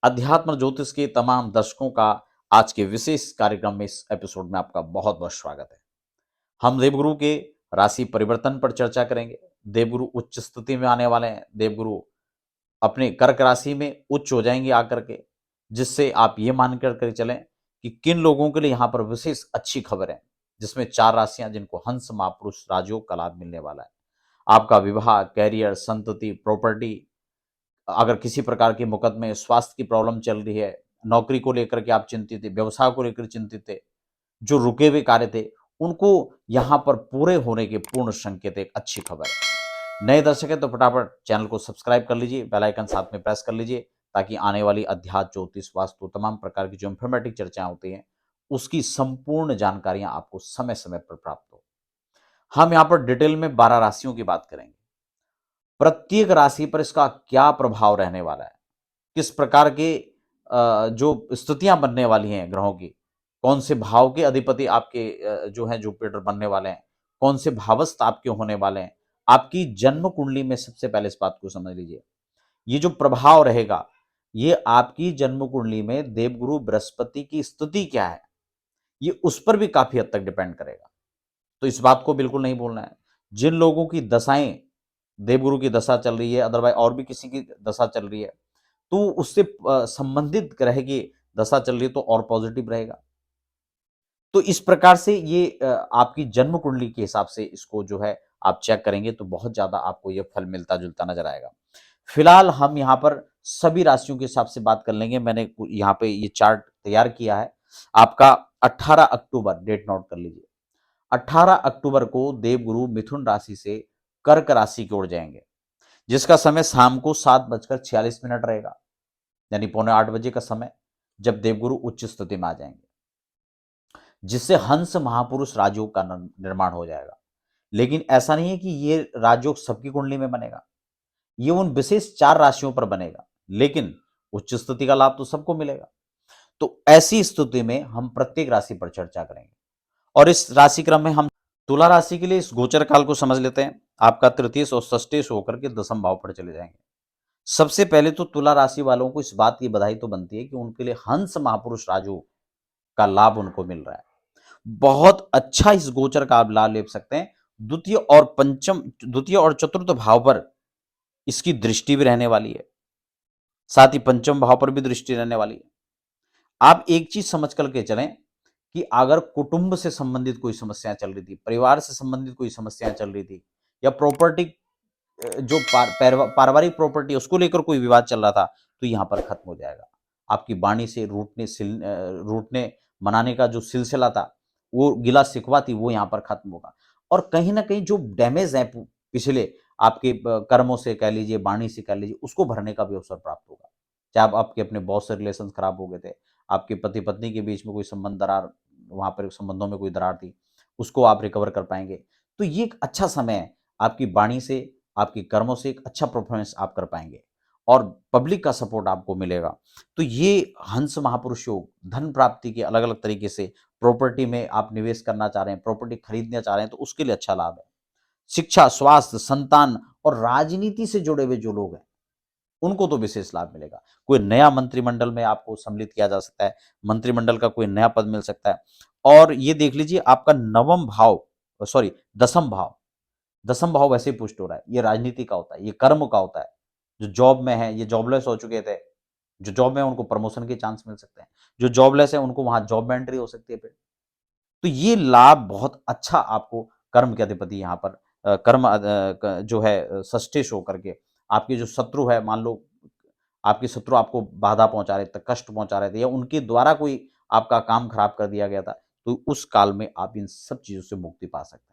अध्यात्म ज्योतिष के तमाम दर्शकों का आज के विशेष कार्यक्रम में इस एपिसोड में आपका बहुत बहुत स्वागत है। हम देवगुरु के राशि परिवर्तन पर चर्चा करेंगे। देवगुरु उच्च स्थिति में आने वाले हैं। देवगुरु अपने कर्क राशि में उच्च हो जाएंगे आकर के, जिससे आप ये मान कर चलें कि किन लोगों के लिए यहाँ पर विशेष अच्छी खबर है, जिसमें 4 राशियां जिनको हंस महापुरुष राजयोग का लाभ मिलने वाला है। आपका विवाह, कैरियर, संतति, प्रॉपर्टी, अगर किसी प्रकार के मुकदमे, स्वास्थ्य की प्रॉब्लम चल रही है, नौकरी को लेकर के आप चिंतित थे, व्यवसाय को लेकर चिंतित थे, जो रुके हुए कार्य थे, उनको यहाँ पर पूरे होने के पूर्ण संकेत, एक अच्छी खबर है। नए दर्शक हैं तो फटाफट चैनल को सब्सक्राइब कर लीजिए, बेल आइकन साथ में प्रेस कर लीजिए, ताकि आने वाली अध्यात्म, ज्योतिष, वास्तु, तमाम प्रकार की जो इंफॉर्मेटिव चर्चाएं होती हैं, उसकी संपूर्ण जानकारियां आपको समय समय पर प्राप्त हो। हम यहाँ पर डिटेल में 12 राशियों की बात करेंगे। प्रत्येक राशि पर इसका क्या प्रभाव रहने वाला है, किस प्रकार के जो स्थितियां बनने वाली हैं ग्रहों की, कौन से भाव के अधिपति आपके जो हैं जुपिटर बनने वाले हैं, कौन से भावस्थ आपके होने वाले हैं, आपकी जन्म कुंडली में सबसे पहले इस बात को समझ लीजिए। ये जो प्रभाव रहेगा, ये आपकी जन्म कुंडली में देवगुरु बृहस्पति की स्थिति क्या है, ये उस पर भी काफी हद तक डिपेंड करेगा। तो इस बात को बिल्कुल नहीं भूलना है। जिन लोगों की दशाएं, देवगुरु की दशा चल रही है, अदरवाइज और भी किसी की दशा चल रही है, तो उससे संबंधित ग्रह की दशा चल रही है तो और पॉजिटिव रहेगा। तो इस प्रकार से ये आपकी जन्म कुंडली के हिसाब से इसको जो है आप चेक करेंगे तो बहुत ज्यादा आपको ये फल मिलता जुलता नजर आएगा। फिलहाल हम यहाँ पर सभी राशियों के हिसाब से बात कर लेंगे। मैंने यहाँ पे ये चार्ट तैयार किया है आपका। 18 अक्टूबर डेट नोट कर लीजिए। 18 अक्टूबर को देवगुरु मिथुन राशि से कर्क राशि की ओर जाएंगे, जिसका समय शाम को 7:46 रहेगा, यानी 7:45 का समय, जब देवगुरु उच्च स्थिति में आ जाएंगे, जिससे हंस महापुरुष राजयोग का निर्माण हो जाएगा। लेकिन ऐसा नहीं है कि ये राजयोग सबकी कुंडली में बनेगा, ये उन विशेष 4 राशियों पर बनेगा, लेकिन उच्च स्थिति का लाभ तो सबको मिलेगा। तो ऐसी स्थिति में हम प्रत्येक राशि पर चर्चा करेंगे, और इस राशि क्रम में हम तुला राशि के लिए इस गोचर काल को समझ लेते हैं। आपका तृतीय और षष्ठेश होकर के दसम भाव पर चले जाएंगे। सबसे पहले तो तुला राशि वालों को इस बात की बधाई तो बनती है कि उनके लिए हंस महापुरुष राजू का लाभ उनको मिल रहा है। बहुत अच्छा इस गोचर का आप लाभ ले सकते हैं। द्वितीय और चतुर्थ भाव पर इसकी दृष्टि भी रहने वाली है, साथ ही पंचम भाव पर भी दृष्टि रहने वाली है। आप एक चीज समझ करके चलें कि अगर कुटुंब से संबंधित कोई समस्याएं चल रही थी, परिवार से संबंधित कोई समस्याएं चल रही थी, या प्रॉपर्टी जो पारिवारिक प्रॉपर्टी उसको लेकर कोई विवाद चल रहा था, तो यहां पर खत्म हो जाएगा। आपकी वाणी से रूठने मनाने का जो सिलसिला था, वो गिला शिकवा थी, वो यहां पर खत्म होगा। और कहीं ना कहीं जो डैमेज है पिछले आपके कर्मों से कह लीजिए, वाणी से कह लीजिए, उसको भरने का भी अवसर प्राप्त होगा। चाहे आप आपके अपने बॉस से रिलेशन खराब हो गए थे, आपके पति पत्नी के बीच में कोई संबंध दरार, वहां पर संबंधों में कोई दरार थी, उसको आप रिकवर कर पाएंगे। तो ये एक अच्छा समय है। आपकी वाणी से, आपके कर्मों से एक अच्छा परफॉर्मेंस आप कर पाएंगे, और पब्लिक का सपोर्ट आपको मिलेगा। तो ये हंस महापुरुष योग धन प्राप्ति के अलग अलग तरीके से, प्रॉपर्टी में आप निवेश करना चाह रहे हैं, प्रॉपर्टी खरीदना चाह रहे हैं, तो उसके लिए अच्छा लाभ है। शिक्षा, स्वास्थ्य, संतान और राजनीति से जुड़े हुए जो लोग हैं, उनको तो विशेष लाभ मिलेगा। कोई नया मंत्रिमंडल में आपको सम्मिलित किया जा सकता है, मंत्रिमंडल का कोई नया पद मिल सकता है। और ये देख लीजिए आपका नवम भाव, सॉरी दसम भाव, दसम भाव वैसे ही पुष्ट हो रहा है। ये राजनीति का होता है, ये कर्म का होता है। जो जॉब में है, ये जॉबलेस हो चुके थे, जो जॉब में है उनको प्रमोशन के चांस मिल सकते हैं, जो जॉबलेस है उनको वहां जॉब में एंट्री हो सकती है फिर। तो ये लाभ बहुत अच्छा आपको कर्म के अधिपति यहाँ पर जो है षष्ठेश होकर के, आपके जो शत्रु है, मान लो आपके शत्रु आपको बाधा पहुंचा रहे थे, कष्ट पहुंचा रहे थे, या उनके द्वारा कोई आपका काम खराब कर दिया गया था, तो उस काल में आप इन सब चीजों से मुक्ति पा सकते हैं।